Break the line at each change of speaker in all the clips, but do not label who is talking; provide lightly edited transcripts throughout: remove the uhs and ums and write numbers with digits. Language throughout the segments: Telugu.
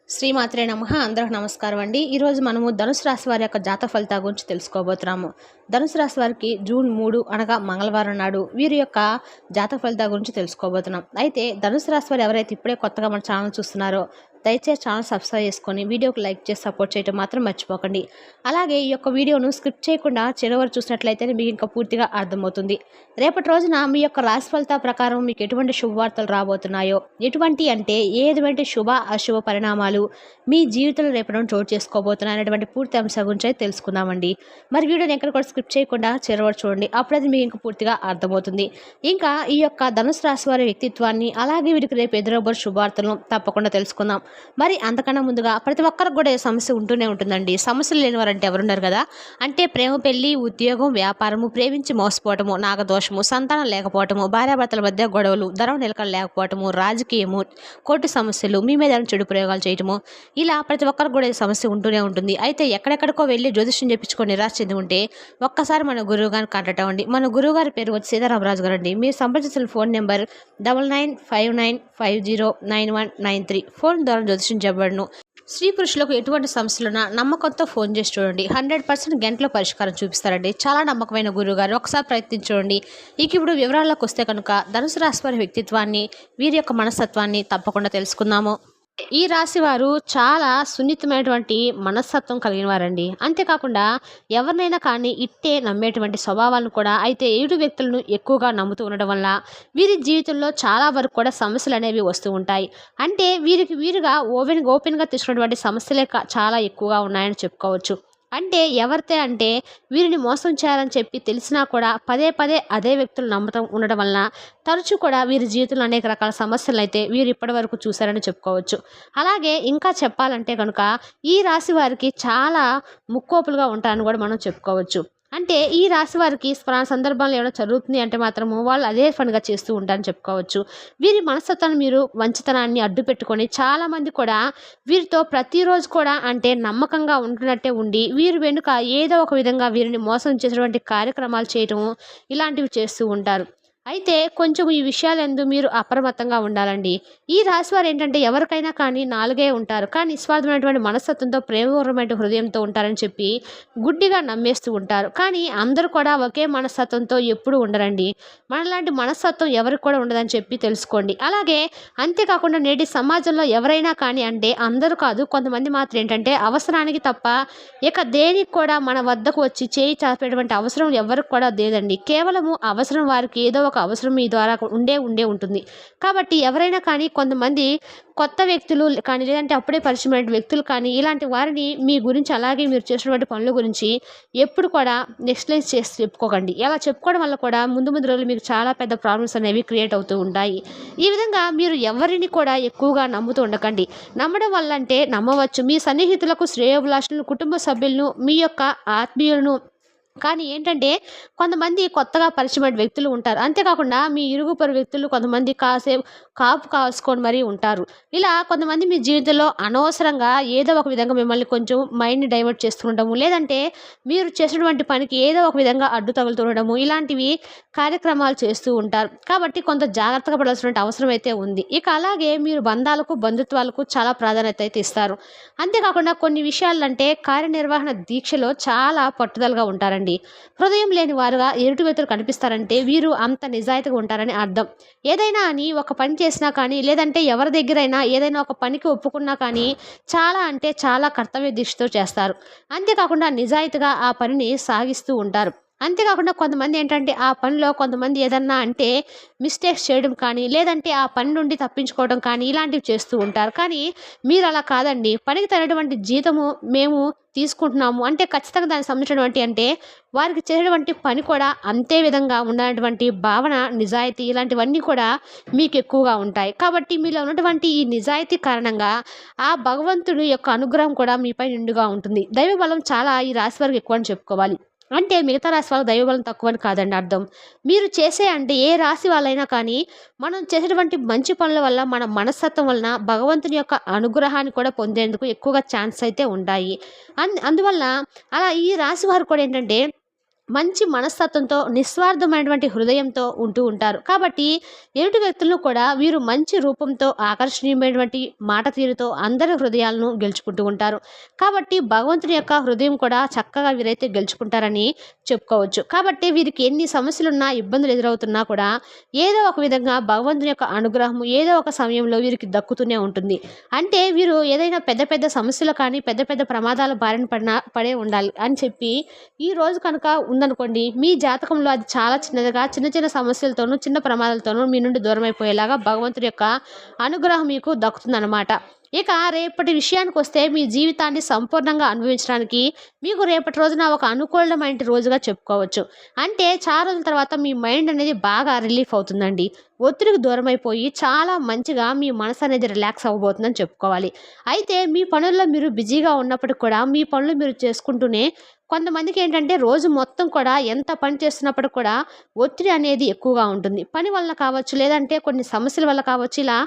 శ్రీమాత్రే నమః. అందరికి నమస్కారం అండి. ఈరోజు మనము ధనుసు రాశి వారి యొక్క జాతక ఫలితాల గురించి తెలుసుకోబోతున్నాము. ధనుసు రాశి వారికి జూన్ 3 అనగా మంగళవారం నాడు వీరి యొక్క జాతక ఫలితాల గురించి తెలుసుకోబోతున్నాం. అయితే ధనుసు రాశి వారు ఎవరైతే ఇప్పుడే కొత్తగా మన ఛానల్ చూస్తున్నారో దయచేసి ఛానల్ సబ్స్క్రైబ్ చేసుకొని వీడియోకి లైక్ చేసి సపోర్ట్ చేయడం మాత్రం మర్చిపోకండి. అలాగే ఈ యొక్క వీడియోను స్కిప్ చేయకుండా చివరి చూసినట్లయితే మీకు ఇంకా పూర్తిగా అర్థమవుతుంది. రేపటి రోజున మీ యొక్క రాశి ఫలితాల ప్రకారం మీకు ఎటువంటి శుభవార్తలు రాబోతున్నాయో, ఎటువంటి అంటే ఏటువంటి శుభ అశుభ పరిణామాలు మీ జీవితంలో రేపటి నుండి చోటు చేసుకోబోతున్నాయి అనేటువంటి పూర్తి అంశం గురించి అయితే తెలుసుకుందామండి. మరి వీడియోని ఎక్కడ కూడా స్కిప్ చేయకుండా చివరి చూడండి, అప్పుడైతే మీకు ఇంకా పూర్తిగా అర్థమవుతుంది. ఇంకా ఈ యొక్క ధనుసు రాశి వారి వ్యక్తిత్వాన్ని, అలాగే వీరికి రేపు ఎదురబోయే శుభవార్తలను తప్పకుండా తెలుసుకుందాం. మరి అంతకన్నా ముందుగా ప్రతి ఒక్కరికి కూడా సమస్య ఉంటూనే ఉంటుందండి. సమస్యలు లేని వారంటే ఎవరున్నారు కదా. అంటే ప్రేమ, పెళ్లి, ఉద్యోగం, వ్యాపారము, ప్రేమించి మోసపోవటము, నాగదోషము, సంతానం లేకపోవటము, భార్యాభర్తల మధ్య గొడవలు, ధనం నిలకడ లేకపోవటము, రాజకీయము, కోర్టు సమస్యలు, మీ మీద చెడు ప్రయోగాలు చేయటము, ఇలా ప్రతి ఒక్కరికి కూడా సమస్య ఉంటూనే ఉంటుంది. అయితే ఎక్కడెక్కడికో వెళ్ళి జ్యోతిష్యం చెప్పించుకొని నిరాశ చెంది ఉంటే ఒక్కసారి మన గురువు గారిని కాంటాక్ట్ అవ్వండి. మన గురువు గారి పేరు వచ్చి సీతారామరాజు గారు అండి. మీరు సంప్రదించిన ఫోన్ నెంబర్ 9959509193. ఫోన్ ద్వారా జ్యోతిష్యం చెప్పబడును. స్త్రీ పురుషులకు ఎటువంటి సమస్యలున్నా నమ్మకంతో ఫోన్ చేసి చూడండి. 100% గంటలో పరిష్కారం చూపిస్తారండి. చాలా నమ్మకమైన గురువు గారు, ఒకసారి ప్రయత్నించండి. ఇక ఇప్పుడు వివరాల్లోకి వస్తే కనుక ధనుసు రాశి వారి వ్యక్తిత్వాన్ని, వీరి యొక్క మనస్తత్వాన్ని తప్పకుండా తెలుసుకుందాము. ఈ రాశి వారు చాలా సున్నితమైనటువంటి మనస్తత్వం కలిగిన వారండి. అంతేకాకుండా ఎవరినైనా కానీ ఇట్టే నమ్మేటువంటి స్వభావాలను కూడా, అయితే ఏడు వ్యక్తులను ఎక్కువగా నమ్ముతూ ఉండడం వల్ల వీరి జీవితంలో చాలా వరకు కూడా సమస్యలు అనేవి వస్తూ ఉంటాయి. అంటే వీరుగా ఓపెన్గా తీసుకున్నటువంటి సమస్యలే చాలా ఎక్కువగా ఉన్నాయని చెప్పుకోవచ్చు. అంటే ఎవరితే అంటే వీరిని మోసం చేయాలని చెప్పి తెలిసినా కూడా పదే పదే అదే వ్యక్తులు నమ్మటం ఉండడం వలన తరచూ కూడా వీరి జీవితంలో అనేక రకాల సమస్యలు అయితే వీరు ఇప్పటి వరకు చూశారని చెప్పుకోవచ్చు. అలాగే ఇంకా చెప్పాలంటే కనుక ఈ రాశి వారికి చాలా ముక్కోపులుగా ఉంటారని కూడా మనం చెప్పుకోవచ్చు. అంటే ఈ రాశి వారికి సందర్భంలో ఏమైనా జరుగుతుంది అంటే మాత్రము వాళ్ళు అదే పనిగా చేస్తూ ఉంటారని చెప్పుకోవచ్చు. వీరి మనస్తత్వాన్ని, మీరు వంచితనాన్ని అడ్డు పెట్టుకొని చాలామంది కూడా వీరితో ప్రతిరోజు కూడా అంటే నమ్మకంగా ఉంటున్నట్టే ఉండి వీరి వెనుక ఏదో ఒక విధంగా వీరిని మోసం చేసేటువంటి కార్యక్రమాలు చేయటం ఇలాంటివి చేస్తూ ఉంటారు. అయితే కొంచెం ఈ విషయాలందు మీరు అప్రమత్తంగా ఉండాలండి. ఈ రాశి వారు ఏంటంటే ఎవరికైనా కానీ నాలుగే ఉంటారు, కానీ నిస్వార్థమైనటువంటి మనస్తత్వంతో, ప్రేమపూర్వమైన హృదయంతో ఉంటారని చెప్పి గుడ్డిగా నమ్మేస్తూ ఉంటారు. కానీ అందరూ కూడా ఒకే మనస్తత్వంతో ఎప్పుడూ ఉండరండి. మనలాంటి మనస్తత్వం ఎవరికి కూడా ఉండదని చెప్పి తెలుసుకోండి. అలాగే అంతేకాకుండా నేటి సమాజంలో ఎవరైనా కానీ అంటే అందరూ కాదు, కొంతమంది మాత్రం ఏంటంటే అవసరానికి తప్ప ఇక దేనికి కూడా మన వద్దకు వచ్చి చేయి చాపేటువంటి అవసరం ఎవరికి కూడా లేదండి. కేవలము అవసరం వారికి ఏదో ఒక అవసరం మీ ద్వారా ఉండే ఉంటుంది. కాబట్టి ఎవరైనా కానీ కొంతమంది కొత్త వ్యక్తులు కానీ, లేదంటే అప్పుడే పరిచయమైన వ్యక్తులు కానీ, ఇలాంటి వారిని మీ గురించి, అలాగే మీరు చేసినటువంటి పనుల గురించి ఎప్పుడు కూడా నెక్స్ట్లైజ్ చేసి చెప్పుకోకండి. ఇలా చెప్పుకోవడం వల్ల కూడా ముందు రోజులు మీకు చాలా పెద్ద ప్రాబ్లమ్స్ అనేవి క్రియేట్ అవుతూ ఉంటాయి. ఈ విధంగా మీరు ఎవరిని కూడా ఎక్కువగా నమ్ముతూ ఉండకండి. నమ్మడం వల్ల అంటే నమ్మవచ్చు మీ సన్నిహితులకు, శ్రేయోభిలాషులను, కుటుంబ సభ్యులను, మీ యొక్క ఆత్మీయులను. కానీ ఏంటంటే కొంతమంది కొత్తగా పరిచయమైన వ్యక్తులు ఉంటారు. అంతేకాకుండా మీ ఇరుగు పొరుగు వ్యక్తులు కొంతమంది కాసేపు కాపు కాసుకొని మరీ ఉంటారు. ఇలా కొంతమంది మీ జీవితంలో అనవసరంగా ఏదో ఒక విధంగా మిమ్మల్ని కొంచెం మైండ్ని డైవర్ట్ చేస్తుండటము, లేదంటే మీరు చేసినటువంటి పనికి ఏదో ఒక విధంగా అడ్డు తగులుతుండడము, ఇలాంటివి కార్యక్రమాలు చేస్తూ ఉంటారు. కాబట్టి కొంత జాగ్రత్తగా పడాల్సినటువంటి అవసరం అయితే ఉంది. ఇక అలాగే మీరు బంధాలకు, బంధుత్వాలకు చాలా ప్రాధాన్యత అయితే ఇస్తారు. అంతేకాకుండా కొన్ని విషయాలంటే కార్యనిర్వహణ దీక్షలో చాలా పట్టుదలగా ఉంటారండి. హృదయం లేని వారుగా ఎరుటి వ్యక్తులు కనిపిస్తారంటే వీరు అంత నిజాయితీగా ఉంటారని అర్థం. ఏదైనా అని ఒక పని చేసినా కానీ, లేదంటే ఎవరి దగ్గరైనా ఏదైనా ఒక పనికి ఒప్పుకున్నా కానీ చాలా అంటే చాలా కర్తవ్య దీక్షతో చేస్తారు. అంతేకాకుండా నిజాయితీగా ఆ పనిని సాగిస్తూ ఉంటారు. అంతేకాకుండా కొంతమంది ఏంటంటే ఆ పనిలో కొంతమంది ఏదన్నా అంటే మిస్టేక్స్ చేయడం కానీ, లేదంటే ఆ పని నుండి తప్పించుకోవడం కానీ ఇలాంటివి చేస్తూ ఉంటారు. కానీ మీరు అలా కాదండి. పనికి తగినటువంటి జీతము మేము తీసుకుంటున్నాము అంటే ఖచ్చితంగా దానికి సంబంధించినటువంటి అంటే వారికి చేసేటువంటి పని కూడా అంతే విధంగా ఉన్నటువంటి భావన, నిజాయితీ ఇలాంటివన్నీ కూడా మీకు ఎక్కువగా ఉంటాయి. కాబట్టి మీలో ఉన్నటువంటి ఈ నిజాయితీ కారణంగా ఆ భగవంతుడి యొక్క అనుగ్రహం కూడా మీపై నిండుగా ఉంటుంది. దైవ బలం చాలా ఈ రాశి వారికి ఎక్కువ అని చెప్పుకోవాలి. అంటే మిగతా రాశి వాళ్ళకి దైవబలం తక్కువని కాదండి అర్థం. మీరు చేసే అంటే ఏ రాశి వాళ్ళైనా కానీ మనం చేసేటువంటి మంచి పనుల వల్ల, మన మనస్తత్వం వలన భగవంతుని యొక్క అనుగ్రహాన్ని కూడా పొందేందుకు ఎక్కువగా ఛాన్స్ అయితే ఉంటాయి. అందువల్ల అలా ఈ రాశి వారు కూడా ఏంటంటే మంచి మనస్తత్వంతో నిస్వార్థమైనటువంటి హృదయంతో ఉంటూ ఉంటారు. కాబట్టి ఎదుటి వ్యక్తులను కూడా వీరు మంచి రూపంతో ఆకర్షణీయమైనటువంటి మాట తీరుతో అందరి హృదయాలను గెలుచుకుంటూ ఉంటారు. కాబట్టి భగవంతుని యొక్క హృదయం కూడా చక్కగా వీరైతే గెలుచుకుంటారని చెప్పుకోవచ్చు. కాబట్టి వీరికి ఎన్ని సమస్యలున్నా ఇబ్బందులు ఎదురవుతున్నా కూడా ఏదో ఒక విధంగా భగవంతుని యొక్క అనుగ్రహం ఏదో ఒక సమయంలో వీరికి దక్కుతూనే ఉంటుంది. అంటే వీరు ఏదైనా పెద్ద పెద్ద సమస్యలు కానీ పెద్ద పెద్ద ప్రమాదాల బారిన పడే ఉండాలి అని చెప్పి ఈ రోజు కనుక ఉందనుకోండి, మీ జాతకంలో అది చాలా చిన్నదిగా చిన్న చిన్న సమస్యలతోనూ చిన్న ప్రమాదాలతోనూ మీ నుండి దూరం అయిపోయేలాగా భగవంతుడి యొక్క అనుగ్రహం మీకు దక్కుతుందన్నమాట. ఇక రేపటి విషయానికి వస్తే మీ జీవితాన్ని సంపూర్ణంగా అనుభవించడానికి మీకు రేపటి రోజున ఒక అనుకూలమైన రోజుగా చెప్పుకోవచ్చు. అంటే చాలా రోజుల తర్వాత మీ మైండ్ అనేది బాగా రిలీఫ్ అవుతుందండి. ఒత్తిడికి దూరం అయిపోయి చాలా మంచిగా మీ మనసు అనేది రిలాక్స్ అవ్వబోతుందని చెప్పుకోవాలి. అయితే మీ పనుల్లో మీరు బిజీగా ఉన్నప్పటికి కూడా మీ పనులు మీరు చేసుకుంటూనే కొంతమందికి ఏంటంటే రోజు మొత్తం కూడా ఎంత పని చేస్తున్నప్పటికి కూడా ఒత్తిడి అనేది ఎక్కువగా ఉంటుంది. పని వల్ల కావచ్చు, లేదంటే కొన్ని సమస్యల వల్ల కావచ్చు, ఇలా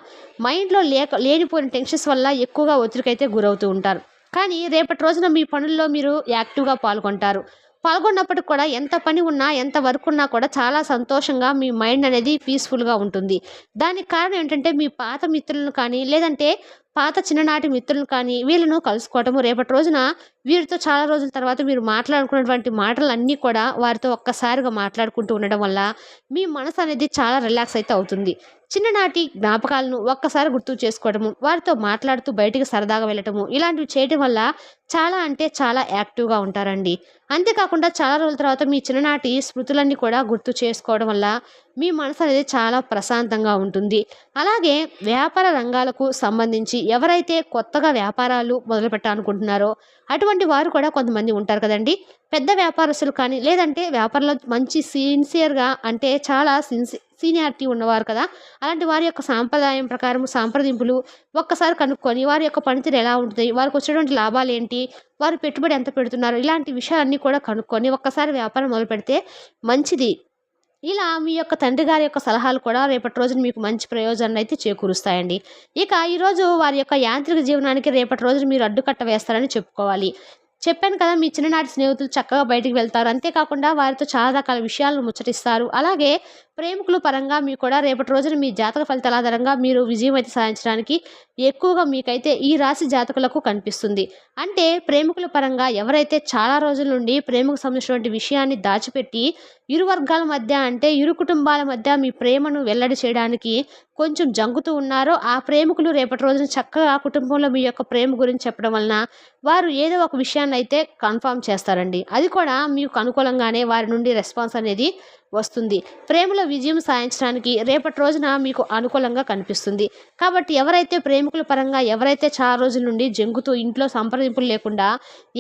మైండ్లో లేనిపోయిన టెన్షన్స్ వల్ల ఎక్కువగా ఒత్తిడికైతే గురవుతూ ఉంటారు. కానీ రేపటి రోజున మీ పనుల్లో మీరు యాక్టివ్గా పాల్గొంటారు. పాల్గొన్నప్పటికి కూడా ఎంత పని ఉన్నా ఎంత వర్క్ ఉన్నా కూడా చాలా సంతోషంగా మీ మైండ్ అనేది పీస్ఫుల్గా ఉంటుంది. దానికి కారణం ఏంటంటే మీ పాత మిత్రులను కానీ లేదంటే పాత చిన్ననాటి మిత్రులను కానీ వీళ్ళను కలుసుకోవటము, రేపటి రోజున వీరితో చాలా రోజుల తర్వాత మీరు మాట్లాడుకున్నటువంటి మాటలన్నీ కూడా వారితో ఒక్కసారిగా మాట్లాడుకుంటూ ఉండడం వల్ల మీ మనసు అనేది చాలా రిలాక్స్ అయితే అవుతుంది. చిన్ననాటి జ్ఞాపకాలను ఒక్కసారి గుర్తు చేసుకోవడము, వారితో మాట్లాడుతూ బయటికి సరదాగా వెళ్ళటము, ఇలాంటివి చేయడం వల్ల చాలా అంటే చాలా యాక్టివ్గా ఉంటారండి. అంతేకాకుండా చాలా రోజుల తర్వాత మీ చిన్ననాటి స్మృతులన్నీ కూడా గుర్తు చేసుకోవడం వల్ల మీ మనసు అనేది చాలా ప్రశాంతంగా ఉంటుంది. అలాగే వ్యాపార రంగాలకు సంబంధించి ఎవరైతే కొత్తగా వ్యాపారాలు మొదలుపెట్టాలనుకుంటున్నారో అటువంటి వారు కూడా కొంతమంది ఉంటారు కదండి. పెద్ద వ్యాపారస్తులు కానీ లేదంటే వ్యాపారంలో మంచి సిన్సియర్గా అంటే చాలా సీనియారిటీ ఉన్నవారు కదా, అలాంటి వారి యొక్క సాంప్రదాయం ప్రకారం సంప్రదింపులు ఒక్కసారి కనుక్కొని వారి యొక్క పనితీరు ఎలా ఉంటుంది, వారికి వచ్చేటువంటి లాభాలు ఏంటి, వారు పెట్టుబడి ఎంత పెడుతున్నారు, ఇలాంటి విషయాలన్నీ కూడా కనుక్కొని ఒక్కసారి వ్యాపారం మొదలు పెడితే మంచిది. ఇలా మీ యొక్క తండ్రి గారి యొక్క సలహాలు కూడా రేపటి రోజున మీకు మంచి ప్రయోజనాన్ని అయితే చేకూరుస్తాయండి. ఇక ఈరోజు వారి యొక్క యాంత్రిక జీవనానికి రేపటి రోజున మీరు అడ్డుకట్ట వేస్తారని చెప్పుకోవాలి. చెప్పాను కదా, మీ చిన్ననాటి స్నేహితులు చక్కగా బయటికి వెళ్తారు. అంతేకాకుండా వారితో చాలా రకాల విషయాలను ముచ్చటిస్తారు. అలాగే ప్రేమికుల పరంగా మీకు కూడా రేపటి రోజున మీ జాతక ఫలితాల ఆధారంగా మీరు విజయం అయితే సాధించడానికి ఎక్కువగా మీకైతే ఈ రాశి జాతకులకు కనిపిస్తుంది. అంటే ప్రేమికుల పరంగా ఎవరైతే చాలా రోజుల నుండి ప్రేమకు సంబంధించినటువంటి విషయాన్ని దాచిపెట్టి ఇరు వర్గాల మధ్య అంటే ఇరు కుటుంబాల మధ్య మీ ప్రేమను వెల్లడి చేయడానికి కొంచెం జంకుతూ ఉన్నారో ఆ ప్రేమికులు రేపటి రోజున చక్కగా కుటుంబంలో మీ యొక్క ప్రేమ గురించి చెప్పడం వలన వారు ఏదో ఒక విషయాన్ని అయితే కన్ఫర్మ్ చేస్తారండి. అది కూడా మీకు అనుకూలంగానే వారి నుండి రెస్పాన్స్ అనేది వస్తుంది. ప్రేమలో విజయం సాధించడానికి రేపటి రోజున మీకు అనుకూలంగా కనిపిస్తుంది. కాబట్టి ఎవరైతే ప్రేమికుల పరంగా ఎవరైతే చాలా రోజుల నుండి జంకుతూ ఇంట్లో సంప్రదింపులు లేకుండా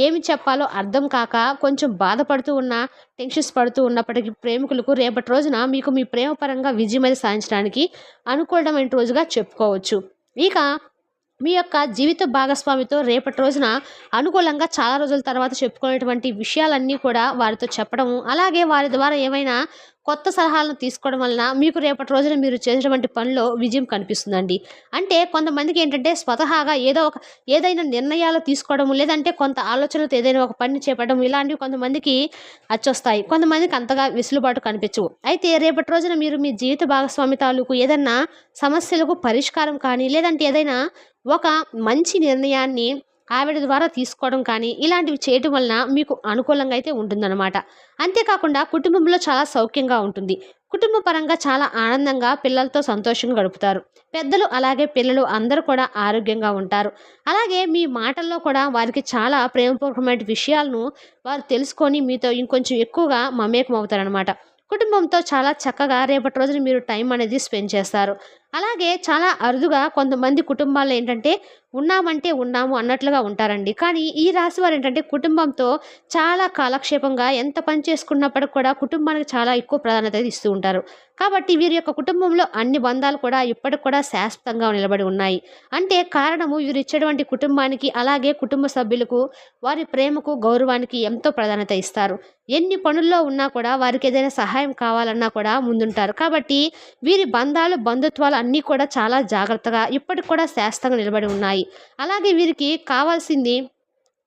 ఏమి చెప్పాలో అర్థం కాక కొంచెం బాధపడుతూ ఉన్న టెన్షన్స్ పడుతూ ఉన్నప్పటికీ ప్రేమికులకు రేపటి రోజున మీకు మీ ప్రేమ పరంగా విజయం అయితే సాధించడానికి అనుకూలమైన రోజుగా చెప్పుకోవచ్చు. ఇక మీ యొక్క జీవిత భాగస్వామితో రేపటి రోజున అనుకూలంగా చాలా రోజుల తర్వాత చెప్పుకునేటువంటి విషయాలన్నీ కూడా వారితో చెప్పడము, అలాగే వారి ద్వారా ఏమైనా కొత్త సలహాలను తీసుకోవడం వలన మీకు రేపటి రోజున మీరు చేసేటువంటి పనిలో విజయం కనిపిస్తుందండి. అంటే కొంతమందికి ఏంటంటే స్వతహాగా ఏదైనా నిర్ణయాలు తీసుకోవడము, లేదంటే కొంత ఆలోచనలతో ఏదైనా ఒక పని చేపట్టడం, ఇలాంటివి కొంతమందికి అచ్చొస్తాయి. కొంతమందికి అంతగా వెసులుబాటు కనిపించవు. అయితే రేపటి రోజున మీరు మీ జీవిత భాగస్వామి తాలూకు ఏదన్నా సమస్యలకు పరిష్కారం కానీ లేదంటే ఏదైనా ఒక మంచి నిర్ణయాన్ని ఆవిడ ద్వారా తీసుకోవడం కానీ ఇలాంటివి చేయటం వలన మీకు అనుకూలంగా అయితే ఉంటుందన్నమాట. అంతేకాకుండా కుటుంబంలో చాలా సౌఖ్యంగా ఉంటుంది. కుటుంబ పరంగా చాలా ఆనందంగా పిల్లలతో సంతోషంగా గడుపుతారు. పెద్దలు అలాగే పిల్లలు అందరూ కూడా ఆరోగ్యంగా ఉంటారు. అలాగే మీ మాటల్లో కూడా వారికి చాలా ప్రేమపూర్వకమైన విషయాలను వారు తెలుసుకొని మీతో ఇంకొంచెం ఎక్కువగా మమేకం అవుతారనమాట. కుటుంబంతో చాలా చక్కగా రేపటి రోజున మీరు టైం అనేది స్పెండ్ చేస్తారు. అలాగే చాలా అరుదుగా కొంతమంది కుటుంబాల్లో ఏంటంటే ఉన్నామంటే ఉన్నాము అన్నట్లుగా ఉంటారండి. కానీ ఈ రాశి వారు ఏంటంటే కుటుంబంతో చాలా కాలక్షేపంగా ఎంత పని చేసుకున్నప్పటికి కూడా కుటుంబానికి చాలా ఎక్కువ ప్రాధాన్యత ఇస్తూ ఉంటారు. కాబట్టి వీరి యొక్క కుటుంబంలో అన్ని బంధాలు కూడా ఇప్పటికి కూడా శాశ్వతంగా నిలబడి ఉన్నాయి. అంటే కారణము వీరు ఇచ్చేటువంటి కుటుంబానికి అలాగే కుటుంబ సభ్యులకు వారి ప్రేమకు గౌరవానికి ఎంతో ప్రాధాన్యత ఇస్తారు. ఎన్ని పనుల్లో ఉన్నా కూడా వారికి ఏదైనా సహాయం కావాలన్నా కూడా ముందుంటారు. కాబట్టి వీరి బంధాలు బంధుత్వాలు అన్నీ కూడా చాలా జాగ్రత్తగా ఇప్పటికి కూడా శాశ్వతంగా నిలబడి ఉన్నాయి. అలాగే వీరికి కావాల్సింది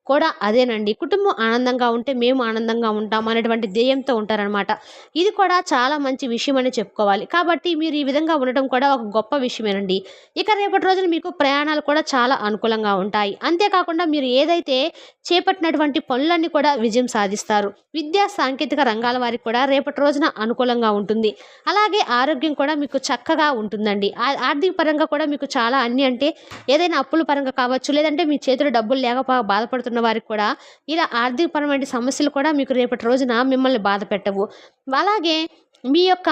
కూడా అదేనండి. కుటుంబం ఆనందంగా ఉంటే మేము ఆనందంగా ఉంటాం అనేటువంటి ధ్యేయంతో ఉంటారనమాట. ఇది కూడా చాలా మంచి విషయం అని చెప్పుకోవాలి. కాబట్టి మీరు ఈ విధంగా ఉండటం కూడా ఒక గొప్ప విషయమేనండి. ఇక రేపటి రోజున మీకు ప్రయాణాలు కూడా చాలా అనుకూలంగా ఉంటాయి. అంతేకాకుండా మీరు ఏదైతే చేపట్టినటువంటి పనులన్నీ కూడా విజయం సాధిస్తారు. విద్యా, సాంకేతిక రంగాల వారికి కూడా రేపటి రోజున అనుకూలంగా ఉంటుంది. అలాగే ఆరోగ్యం కూడా మీకు చక్కగా ఉంటుందండి. ఆర్థిక పరంగా కూడా మీకు చాలా అన్నీ అంటే ఏదైనా అప్పుల పరంగా కావచ్చు, లేదంటే మీ చేతిలో డబ్బులు లేక బాధపడుతున్న వారికి కూడా ఇలా ఆర్థికపరమైన సమస్యలు కూడా మీకు రేపటి రోజున మిమ్మల్ని బాధ పెట్టవు. అలాగే మీ యొక్క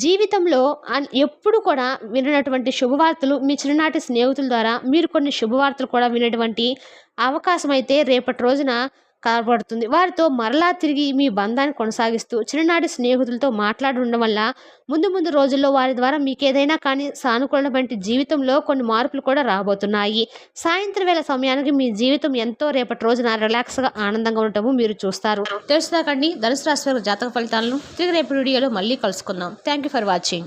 జీవితంలో ఎప్పుడు కూడా విననటువంటి శుభవార్తలు మీ చిన్ననాటి స్నేహితుల ద్వారా మీరు కొన్ని శుభవార్తలు కూడా వినేటువంటి అవకాశం అయితే రేపటి రోజున కనబడుతుంది. వారితో మరలా తిరిగి మీ బంధాన్ని కొనసాగిస్తూ చిన్ననాటి స్నేహితులతో మాట్లాడి ఉండడం వల్ల ముందు ముందు రోజుల్లో వారి ద్వారా మీకేదైనా కానీ సానుకూలమైన జీవితంలో కొన్ని మార్పులు కూడా రాబోతున్నాయి. సాయంత్రం వేళ సమయానికి మీ జీవితం ఎంతో రేపటి రోజున రిలాక్స్‌గా, ఆనందంగా ఉండటము మీరు చూస్తారు. తెలుసుదాకండి ధనుసు రాశి వారి జాతక ఫలితాలను తిరిగి రేపు వీడియోలో మళ్ళీ కలుసుకుందాం. Thank you for watching.